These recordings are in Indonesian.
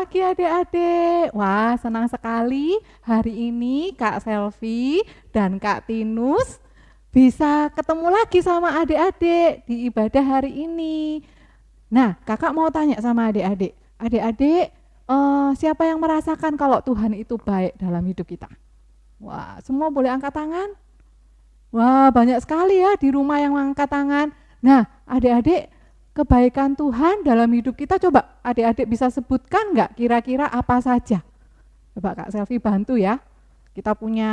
pagi adik-adik. Wah, senang sekali hari ini Kak Selvi dan Kak Tinus bisa ketemu lagi sama adik-adik di ibadah hari ini. Nah, kakak mau tanya sama adik-adik. Adik-adik, siapa yang merasakan kalau Tuhan itu baik dalam hidup kita? Wah, semua boleh angkat tangan? Wah, banyak sekali ya di rumah yang angkat tangan. Nah, adik-adik, kebaikan Tuhan dalam hidup kita coba adik-adik bisa sebutkan nggak kira-kira apa saja? Coba Kak Selvi bantu ya. Kita punya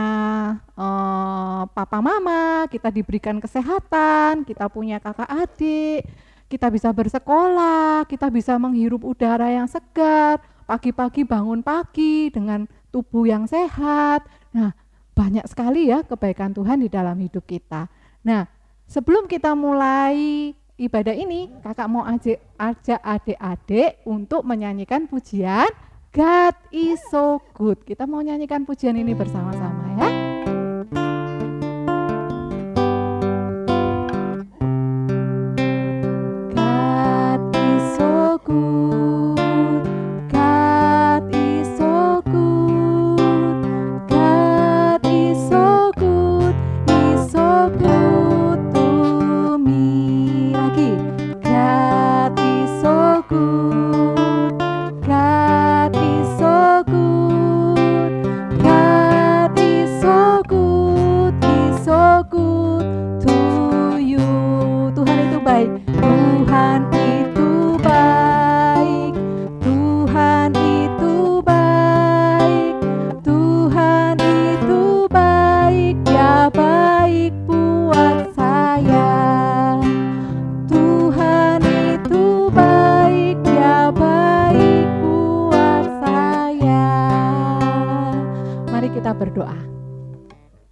papa mama, kita diberikan kesehatan, kita punya kakak adik, kita bisa bersekolah, kita bisa menghirup udara yang segar, pagi-pagi bangun pagi dengan tubuh yang sehat. Nah, banyak sekali ya kebaikan Tuhan di dalam hidup kita. Nah, sebelum kita mulai ibadah ini, kakak mau ajak adik-adik untuk menyanyikan pujian God is so good. Kita mau nyanyikan pujian ini bersama-sama ya. God is so good. God is so good. God is so good. He's so good to me. Lagi. God is so good. God is so good. God is so good. He's so good to you. Tuhan itu baik. Tuhan itu baik. Tuhan itu baik. Tuhan itu baik. Ya baik buat saya. Tuhan itu baik. Ya baik buat saya. Mari kita berdoa.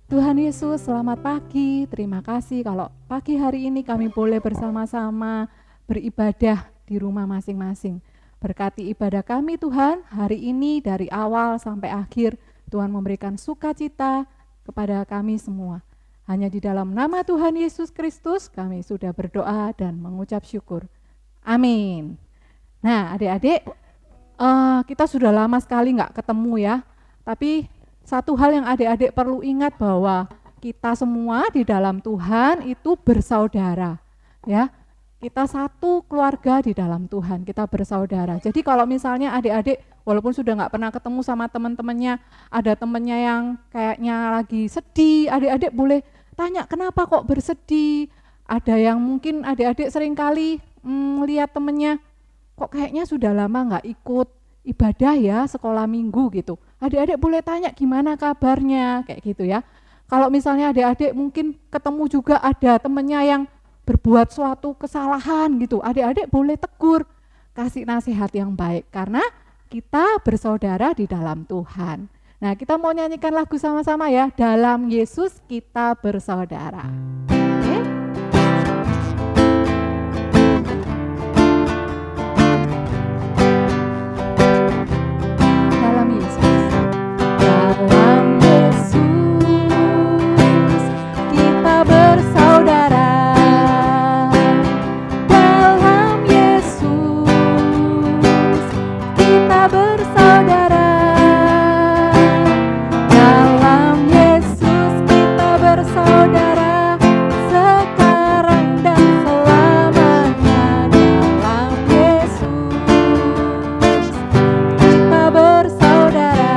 Tuhan Yesus, selamat pagi. Terima kasih kalau pagi hari ini kami boleh bersama-sama beribadah di rumah masing-masing. Berkati ibadah kami Tuhan, hari ini dari awal sampai akhir, Tuhan memberikan sukacita kepada kami semua. Hanya di dalam nama Tuhan Yesus Kristus kami sudah berdoa dan mengucap syukur. Amin. Nah adik-adik, kita sudah lama sekali nggak ketemu ya, tapi satu hal yang adik-adik perlu ingat bahwa kita semua di dalam Tuhan itu bersaudara, ya. Kita satu keluarga di dalam Tuhan, kita bersaudara. Jadi kalau misalnya adik-adik walaupun sudah nggak pernah ketemu sama teman-temannya, ada temannya yang kayaknya lagi sedih, adik-adik boleh tanya kenapa kok bersedih. Ada yang mungkin adik-adik seringkali lihat temannya kok kayaknya sudah lama nggak ikut ibadah ya, sekolah minggu gitu. Adik-adik boleh tanya gimana kabarnya, kayak gitu ya. Kalau misalnya adik-adik mungkin ketemu juga ada temennya yang berbuat suatu kesalahan gitu, adik-adik boleh tegur, kasih nasihat yang baik, karena kita bersaudara di dalam Tuhan. Nah, kita mau nyanyikan lagu sama-sama ya, dalam Yesus kita bersaudara. Oke? Dalam Yesus. Dalam Yesus kita bersaudara. Dalam Yesus kita bersaudara. Dalam Yesus kita bersaudara sekarang dan selamanya. Dalam Yesus kita bersaudara.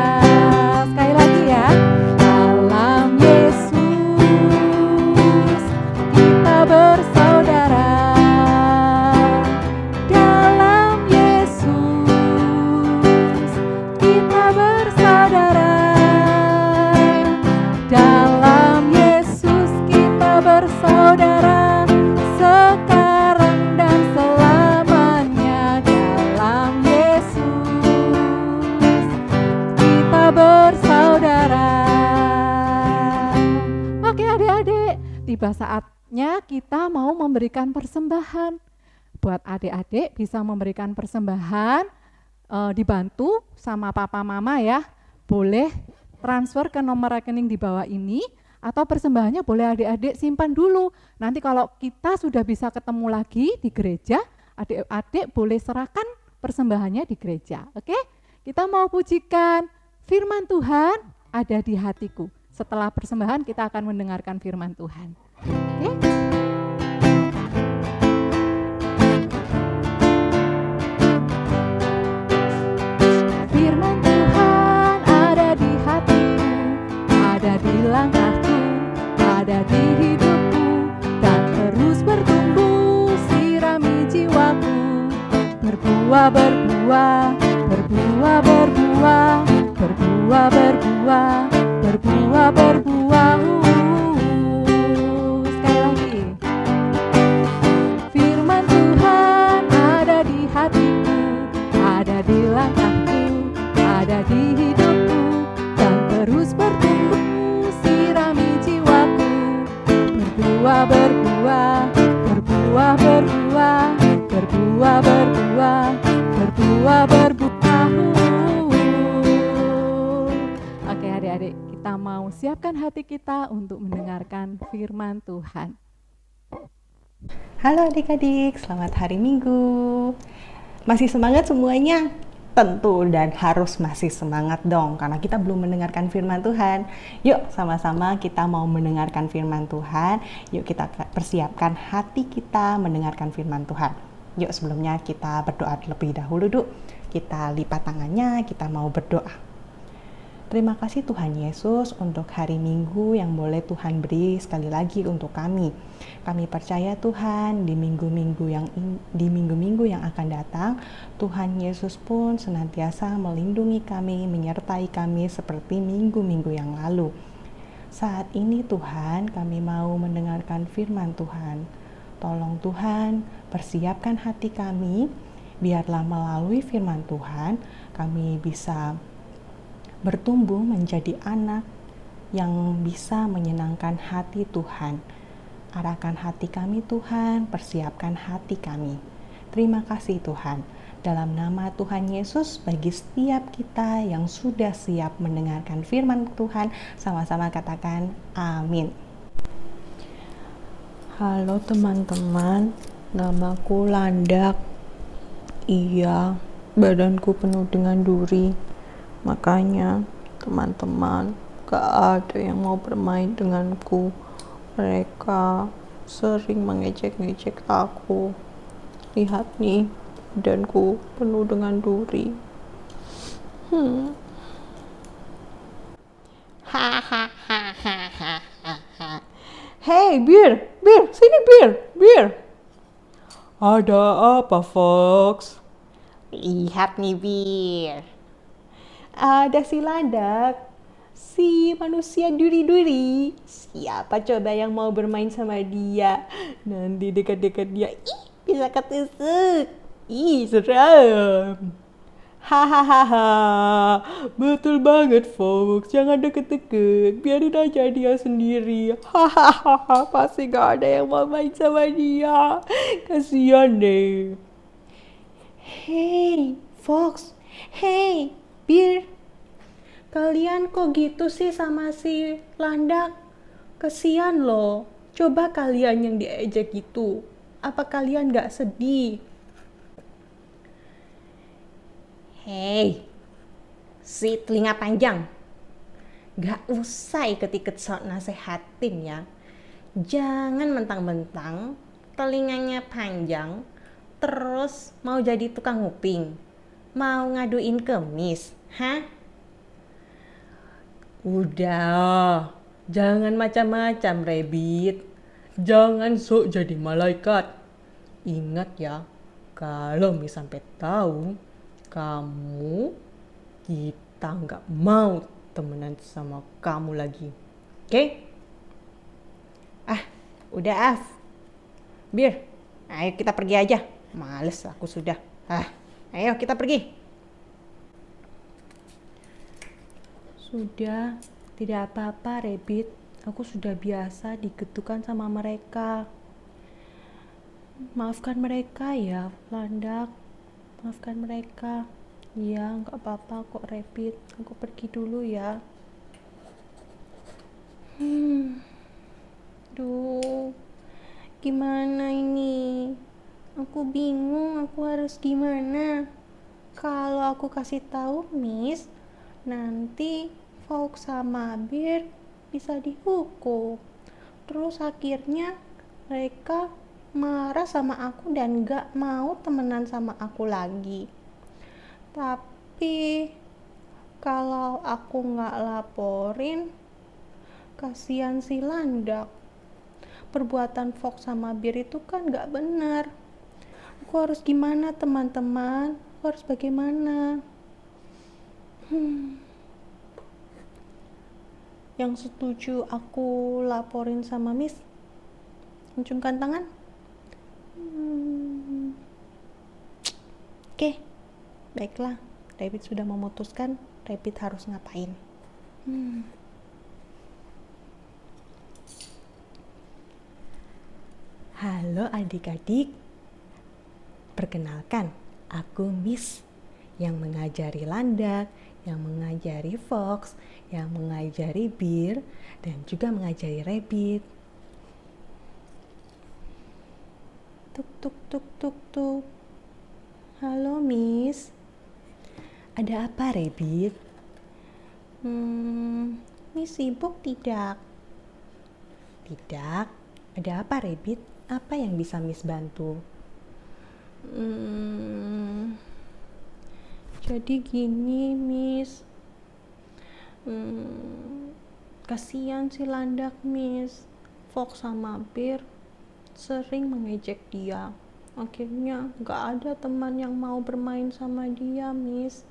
Sekali lagi ya. Dalam Yesus kita bersaudara. Dalam Yesus kita bersaudara. Dalam Yesus kita bersaudara sekarang dan selamanya. Dalam Yesus kita bersaudara. Oke adik-adik, tiba saatnya kita mau memberikan persembahan. Buat adik-adik bisa memberikan persembahan, dibantu sama papa mama ya. Boleh transfer ke nomor rekening di bawah ini, atau persembahannya boleh adik-adik simpan dulu. Nanti kalau kita sudah bisa ketemu lagi di gereja, adik-adik boleh serahkan persembahannya di gereja. Oke? Kita mau pujikan firman Tuhan ada di hatiku. Setelah persembahan kita akan mendengarkan firman Tuhan. Oke? Firman Tuhan ada di hatiku, ada di langkahku, ada di hidupku, dan terus bertumbuh sirami jiwaku. Berbuah, berbuah, berbuah, berbuah, berbuah, berbuah, berbuah, berbuah. Sekali lagi. Firman Tuhan ada di hatiku, ada di langkahku, ada di hidupku, dan terus bertumbuh sirami jiwaku. Berbuah, berbuah, berbuah, berbuah, berbuah, berbuah, berbuah, berbuah. Oke adik-adik, kita mau siapkan hati kita untuk mendengarkan firman Tuhan. Halo adik-adik, selamat hari Minggu. Masih semangat semuanya? Tentu dan harus masih semangat dong, karena kita belum mendengarkan firman Tuhan. Yuk sama-sama kita mau mendengarkan firman Tuhan. Yuk kita persiapkan hati kita mendengarkan firman Tuhan. Yuk sebelumnya kita berdoa terlebih dahulu dulu. Kita lipat tangannya, kita mau berdoa. Terima kasih Tuhan Yesus untuk hari Minggu yang boleh Tuhan beri sekali lagi untuk kami. Kami percaya Tuhan di minggu-minggu yang akan datang, Tuhan Yesus pun senantiasa melindungi kami, menyertai kami seperti minggu-minggu yang lalu. Saat ini Tuhan, kami mau mendengarkan firman Tuhan. Tolong Tuhan, persiapkan hati kami, biarlah melalui firman Tuhan, kami bisa bertumbuh menjadi anak yang bisa menyenangkan hati Tuhan. Arahkan hati kami Tuhan, persiapkan hati kami. Terima kasih Tuhan. Dalam nama Tuhan Yesus, bagi setiap kita yang sudah siap mendengarkan firman Tuhan, sama-sama katakan amin. Halo teman-teman, namaku Landak. Iya, badanku penuh dengan duri. Makanya teman-teman gak ada yang mau bermain denganku. Mereka sering mengejek-ngejek aku. Lihat nih, badanku penuh dengan duri. Hey, Bir, sini Bir. Ada apa, Fox? Lihat nih Bir. Ada si Landak, si manusia duri-duri. Siapa coba yang mau bermain sama dia? Nanti dekat-dekat dia, bisa ketusuk. Seram. Hahaha, betul banget Fox, jangan deket-deket, biarin aja dia sendiri. Hahaha, pasti gak ada yang mau main sama dia, kasihan deh. Hey, Fox. Hey, Bir. Kalian kok gitu sih sama si Landak? Kasihan loh. Coba kalian yang diejek gitu. Apa kalian gak sedih? Hey, si telinga panjang. Gak usah ikut-ikut sok nasehatin ya. Jangan mentang-mentang telinganya panjang, terus mau jadi tukang nguping. Mau ngaduin kemis, hah? Udah, jangan macam-macam, Rabbit. Jangan sok jadi malaikat. Ingat ya, kalau Mi sampai tahu kamu, kita nggak mau temenan sama kamu lagi. Oke? Udah Af. Bir, ayo kita pergi aja. Males aku sudah. Ayo kita pergi. Sudah, tidak apa-apa Rabbit. Aku sudah biasa digetukan sama mereka. Maafkan mereka ya, Landak. Maafkan mereka. Iya, nggak apa-apa kok Rabbit. Aku pergi dulu ya. Duh, gimana ini? Aku bingung, aku harus gimana? Kalau aku kasih tahu Miss, nanti Fox sama Bir bisa dihukum. Terus akhirnya mereka marah sama aku dan gak mau temenan sama aku lagi. Tapi kalau aku gak laporin, kasihan si Landak. Perbuatan Fox sama Bir itu kan gak benar. Aku harus gimana teman-teman? Aku harus bagaimana? Yang setuju aku laporin sama Miss, acungkan tangan. Oke, baiklah. David sudah memutuskan David harus ngapain. Halo adik-adik, perkenalkan, aku Miss yang mengajari Landak, yang mengajari Fox, yang mengajari Bir, dan juga mengajari Rabbit. Tuk tuk tuk tuk tuk. Halo Miss, ada apa Rabbit? Miss sibuk tidak? Tidak. Ada apa Rabbit? Apa yang bisa Miss bantu? Jadi gini Miss, kasihan si Landak Miss. Fox sama Bir sering mengejek dia. Akhirnya gak ada teman yang mau bermain sama dia Miss.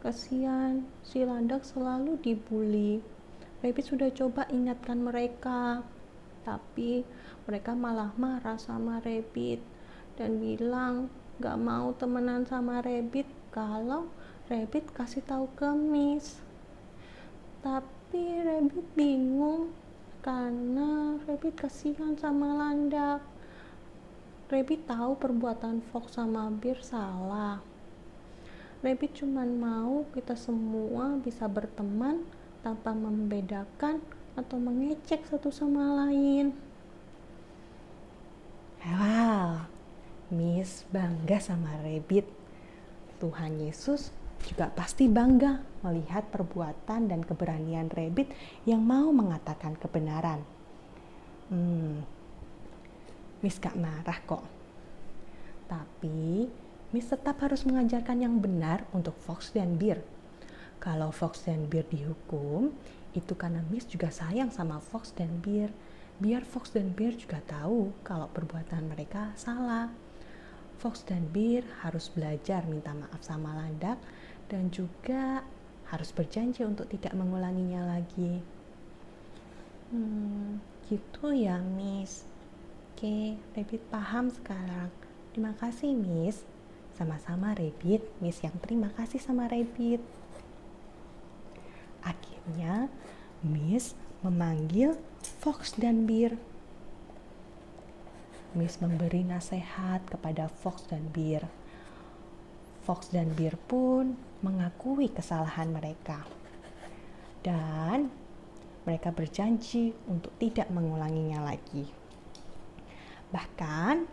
Kasihan, si Landak selalu dibully. Rabbit sudah coba ingatkan mereka, tapi mereka malah marah sama Rabbit dan bilang gak mau temenan sama Rabbit kalau Rabbit kasih tahu ke Miss. Tapi Rabbit bingung karena Rabbit kasihan sama Landak. Rabbit tahu perbuatan Fox sama Bir salah. Rabbit cuma mau kita semua bisa berteman tanpa membedakan atau mengecek satu sama lain. Wow, Miss bangga sama Rabbit. Tuhan Yesus juga pasti bangga melihat perbuatan dan keberanian Rabbit yang mau mengatakan kebenaran. Miss gak marah kok. Tapi Miss tetap harus mengajarkan yang benar untuk Fox dan Bir. Kalau Fox dan Bir dihukum, itu karena Miss juga sayang sama Fox dan Bir. Biar Fox dan Bir juga tahu kalau perbuatan mereka salah. Fox dan Bir harus belajar minta maaf sama Landak dan juga harus berjanji untuk tidak mengulanginya lagi. Gitu ya Miss. Oke, Rabbit paham sekarang. Terima kasih Miss. Sama-sama Rabbit, Miss yang terima kasih sama Rabbit. Akhirnya Miss memanggil Fox dan Bir. Miss memberi nasihat kepada Fox dan Bir. Fox dan Bir pun mengakui kesalahan mereka. Dan mereka berjanji untuk tidak mengulanginya lagi. Bahkan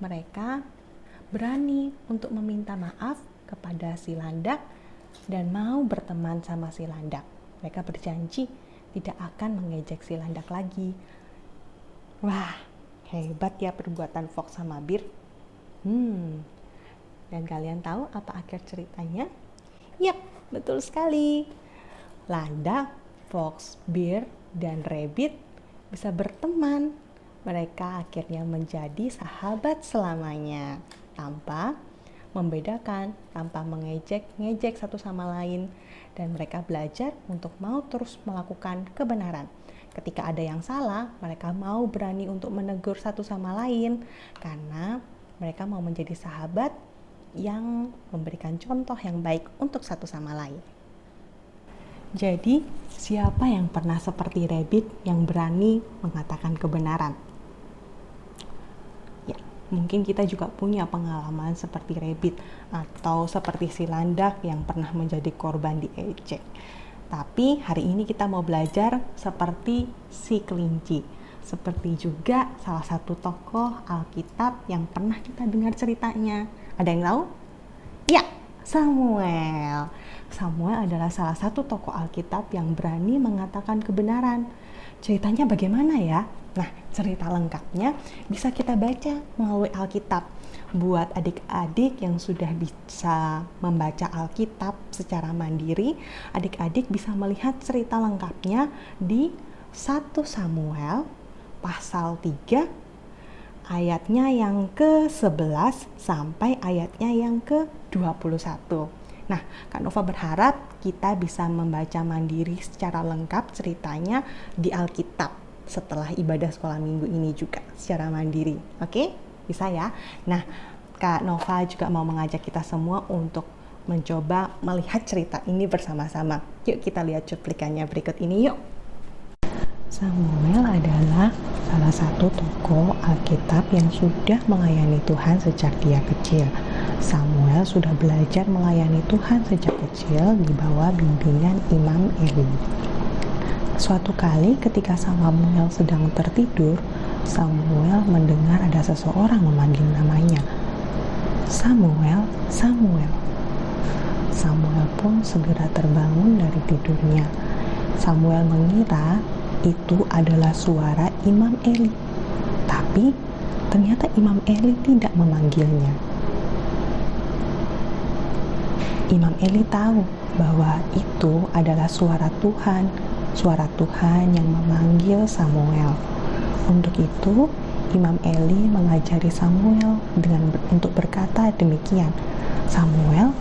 mereka berani untuk meminta maaf kepada si Landak dan mau berteman sama si Landak. Mereka berjanji tidak akan mengejek si Landak lagi. Wah, hebat ya perbuatan Fox sama Bir. Dan kalian tahu apa akhir ceritanya? Yap, betul sekali. Landak, Fox, Bir, dan Rabbit bisa berteman. Mereka akhirnya menjadi sahabat selamanya tanpa membedakan, tanpa ngejek satu sama lain. Dan mereka belajar untuk mau terus melakukan kebenaran. Ketika ada yang salah, mereka mau berani untuk menegur satu sama lain karena mereka mau menjadi sahabat yang memberikan contoh yang baik untuk satu sama lain. Jadi, siapa yang pernah seperti Rabbit yang berani mengatakan kebenaran? Ya, mungkin kita juga punya pengalaman seperti Rabbit atau seperti si Landak yang pernah menjadi korban diejek. Tapi hari ini kita mau belajar seperti si kelinci. Seperti juga salah satu tokoh Alkitab yang pernah kita dengar ceritanya. Ada yang tahu? Ya, Samuel. Samuel adalah salah satu tokoh Alkitab yang berani mengatakan kebenaran. Ceritanya bagaimana ya? Nah, cerita lengkapnya bisa kita baca melalui Alkitab. Buat adik-adik yang sudah bisa membaca Alkitab secara mandiri, adik-adik bisa melihat cerita lengkapnya di 1 Samuel pasal 3 ayatnya yang ke-11 sampai ayatnya yang ke-21. Nah, Kak Nova berharap kita bisa membaca mandiri secara lengkap ceritanya di Alkitab setelah ibadah sekolah minggu ini juga secara mandiri. Oke? Bisa ya? Nah, Kak Nova juga mau mengajak kita semua untuk mencoba melihat cerita ini bersama-sama. Yuk kita lihat cuplikannya berikut ini yuk. Samuel adalah salah satu tokoh Alkitab yang sudah melayani Tuhan sejak dia kecil. Samuel sudah belajar melayani Tuhan sejak kecil di bawah bimbingan Imam Eli. Suatu kali ketika Samuel sedang tertidur, Samuel mendengar ada seseorang memanggil namanya. Samuel, Samuel. Samuel pun segera terbangun dari tidurnya. Samuel mengira itu adalah suara Imam Eli. Tapi ternyata Imam Eli tidak memanggilnya. Imam Eli tahu bahwa itu adalah suara Tuhan yang memanggil Samuel. Untuk itu, Imam Eli mengajari Samuel untuk berkata demikian. Samuel,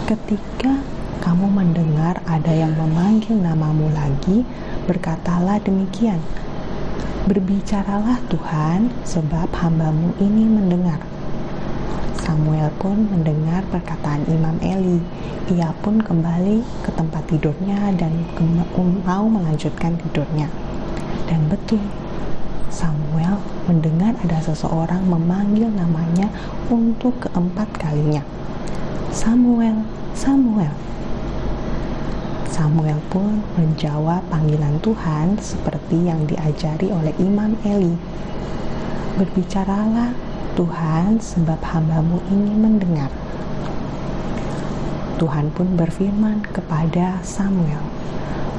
ketika kamu mendengar ada yang memanggil namamu lagi, berkatalah demikian, berbicaralah Tuhan, sebab hambamu ini mendengar. Samuel pun mendengar perkataan Imam Eli. Ia pun kembali ke tempat tidurnya dan mau melanjutkan tidurnya. Dan betul, Samuel mendengar ada seseorang memanggil namanya untuk keempat kalinya. Samuel, Samuel. Samuel pun menjawab panggilan Tuhan seperti yang diajari oleh Imam Eli. Berbicaralah Tuhan, sebab hambamu ini mendengar. Tuhan pun berfirman kepada Samuel.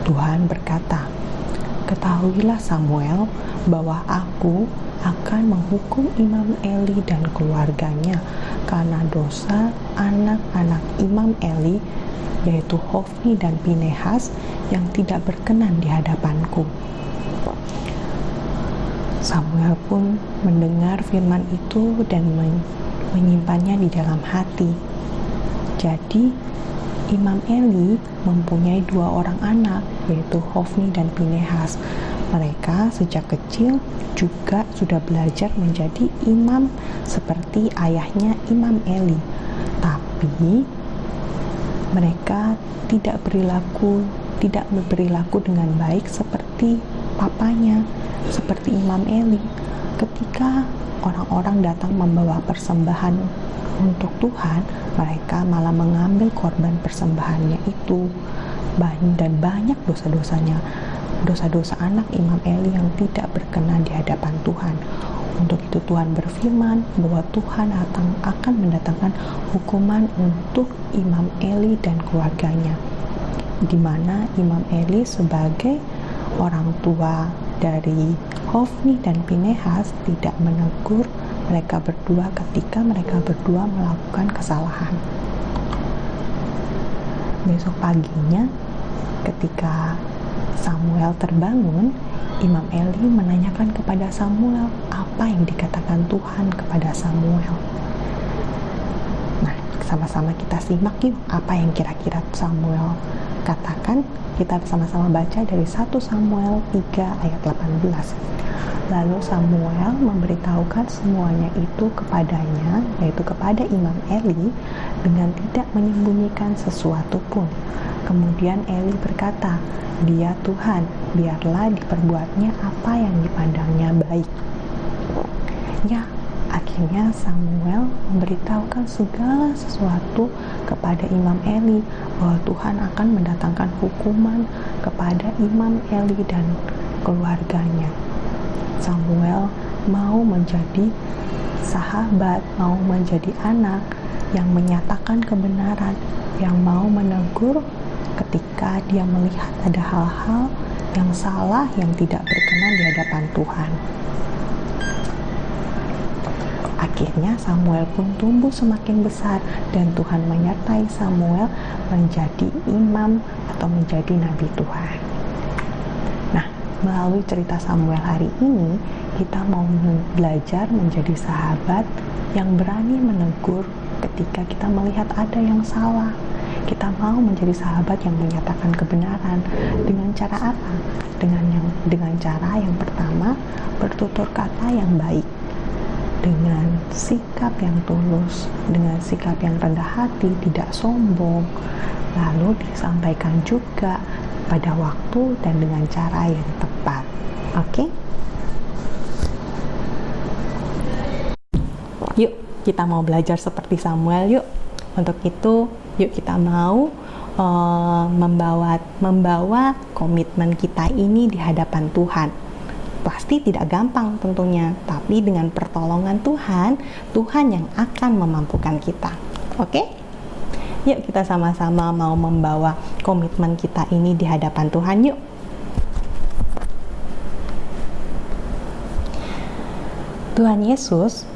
Tuhan berkata, ketahuilah Samuel bahwa aku akan menghukum Imam Eli dan keluarganya karena dosa anak-anak Imam Eli, yaitu Hofni dan Pinehas yang tidak berkenan di hadapanku. Samuel pun mendengar firman itu dan menyimpannya di dalam hati. Jadi, Imam Eli mempunyai 2 orang anak, yaitu Hofni dan Pinehas. Mereka sejak kecil juga sudah belajar menjadi imam seperti ayahnya Imam Eli. Tapi mereka tidak berperilaku dengan baik seperti papanya, seperti Imam Eli. Ketika orang-orang datang membawa persembahan untuk Tuhan, mereka malah mengambil korban persembahannya itu, dan banyak dosa-dosanya, dosa-dosa anak Imam Eli yang tidak berkenan di hadapan Tuhan. Untuk itu Tuhan berfirman bahwa Tuhan akan mendatangkan hukuman untuk Imam Eli dan keluarganya, di mana Imam Eli sebagai orang tua dari Hofni dan Pinehas tidak menegur mereka berdua ketika mereka berdua melakukan kesalahan. Besok paginya, ketika Samuel terbangun, Imam Eli menanyakan kepada Samuel apa yang dikatakan Tuhan kepada Samuel. Nah, sama-sama kita simak yuk apa yang kira-kira Samuel katakan. Kita sama-sama baca dari 1 Samuel 3 ayat 18. Lalu Samuel memberitahukan semuanya itu kepadanya, yaitu kepada Imam Eli, dengan tidak menyembunyikan sesuatu pun. Kemudian Eli berkata, "Dia Tuhan, biarlah diperbuatnya apa yang dipandangnya baik." Ya, akhirnya Samuel memberitahukan segala sesuatu kepada Imam Eli bahwa Tuhan akan mendatangkan hukuman kepada Imam Eli dan keluarganya. Samuel mau menjadi sahabat, mau menjadi anak yang menyatakan kebenaran, yang mau menegur ketika dia melihat ada hal-hal yang salah, yang tidak berkenan di hadapan Tuhan. Akhirnya Samuel pun tumbuh semakin besar dan Tuhan menyertai Samuel menjadi imam atau menjadi nabi Tuhan. Nah, melalui cerita Samuel hari ini, kita mau belajar menjadi sahabat yang berani menegur ketika kita melihat ada yang salah. Kita mau menjadi sahabat yang menyatakan kebenaran. Dengan cara apa? Dengan cara yang pertama, bertutur kata yang baik, dengan sikap yang tulus, dengan sikap yang rendah hati, tidak sombong, lalu disampaikan juga pada waktu dan dengan cara yang tepat. Oke? Yuk, kita mau belajar seperti Samuel yuk. Untuk itu, yuk kita mau membawa komitmen kita ini di hadapan Tuhan. Pasti tidak gampang tentunya, tapi dengan pertolongan Tuhan, Tuhan yang akan memampukan kita. Oke? Yuk kita sama-sama mau membawa komitmen kita ini di hadapan Tuhan yuk. Tuhan Yesus,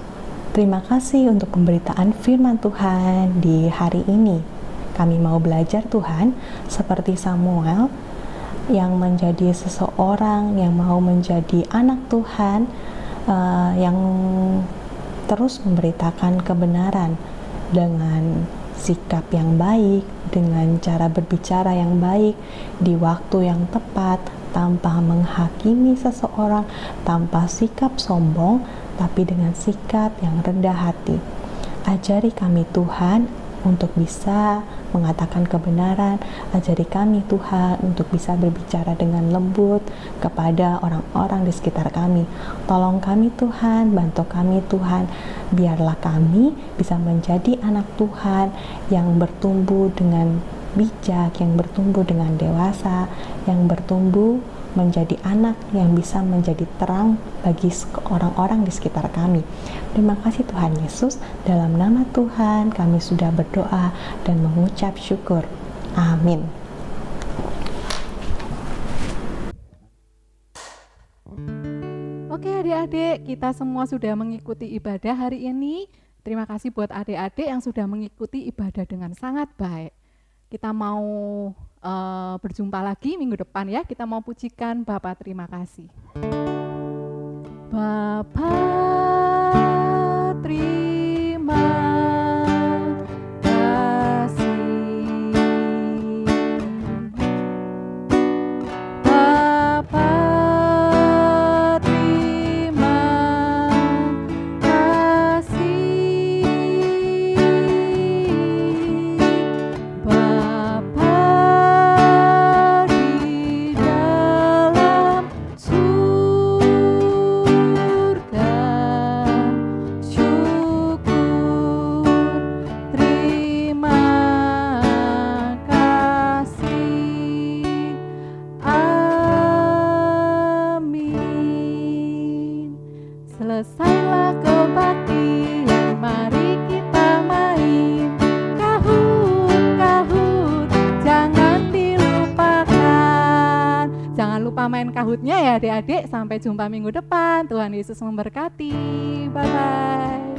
terima kasih untuk pemberitaan firman Tuhan di hari ini. Kami mau belajar Tuhan, seperti Samuel yang menjadi seseorang yang mau menjadi anak Tuhan, yang terus memberitakan kebenaran dengan sikap yang baik, dengan cara berbicara yang baik, di waktu yang tepat, tanpa menghakimi seseorang, tanpa sikap sombong, tapi dengan sikap yang rendah hati. Ajari kami Tuhan untuk bisa mengatakan kebenaran. Ajari kami Tuhan untuk bisa berbicara dengan lembut kepada orang-orang di sekitar kami. Tolong kami Tuhan, bantu kami Tuhan, biarlah kami bisa menjadi anak Tuhan yang bertumbuh dengan bijak, yang bertumbuh dengan dewasa, yang bertumbuh menjadi anak yang bisa menjadi terang bagi orang-orang di sekitar kami. Terima kasih Tuhan Yesus, dalam nama Tuhan kami sudah berdoa dan mengucap syukur. Amin. Oke adik-adik, kita semua sudah mengikuti ibadah hari ini. Terima kasih buat adik-adik yang sudah mengikuti ibadah dengan sangat baik. Kita mau berjumpa lagi minggu depan ya. Kita mau pujikan Bapa terima kasih. Bapa terima kasih. Bapa terima kasih. Bapa di dalam surga, syukur terima kasih. Amin. Selesailah kebaktian, mari kita main kahut-kahut, jangan dilupakan. Jangan lupa main kahutnya ya adik-adik. Sampai jumpa minggu depan. Tuhan Yesus memberkati. Bye-bye.